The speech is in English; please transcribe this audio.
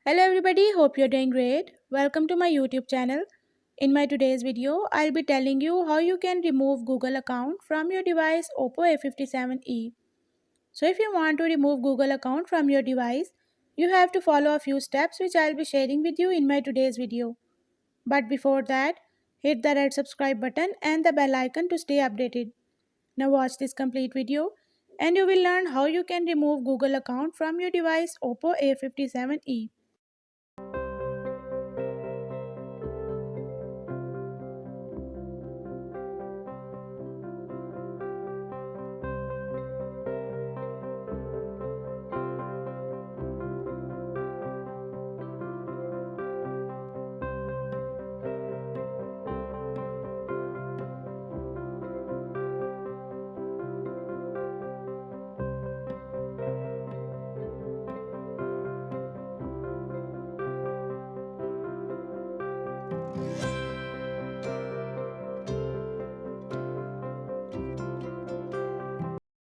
Hello everybody, hope you're doing great. Welcome to my YouTube channel. In my today's video, I'll be telling you how you can remove Google account from your device Oppo A57e. So if you want to remove Google account from your device, you have to follow a few steps which I'll be sharing with you in my today's video. But before that, hit the red subscribe button and the bell icon to stay updated. Now watch this complete video and you will learn how you can remove Google account from your device Oppo A57e.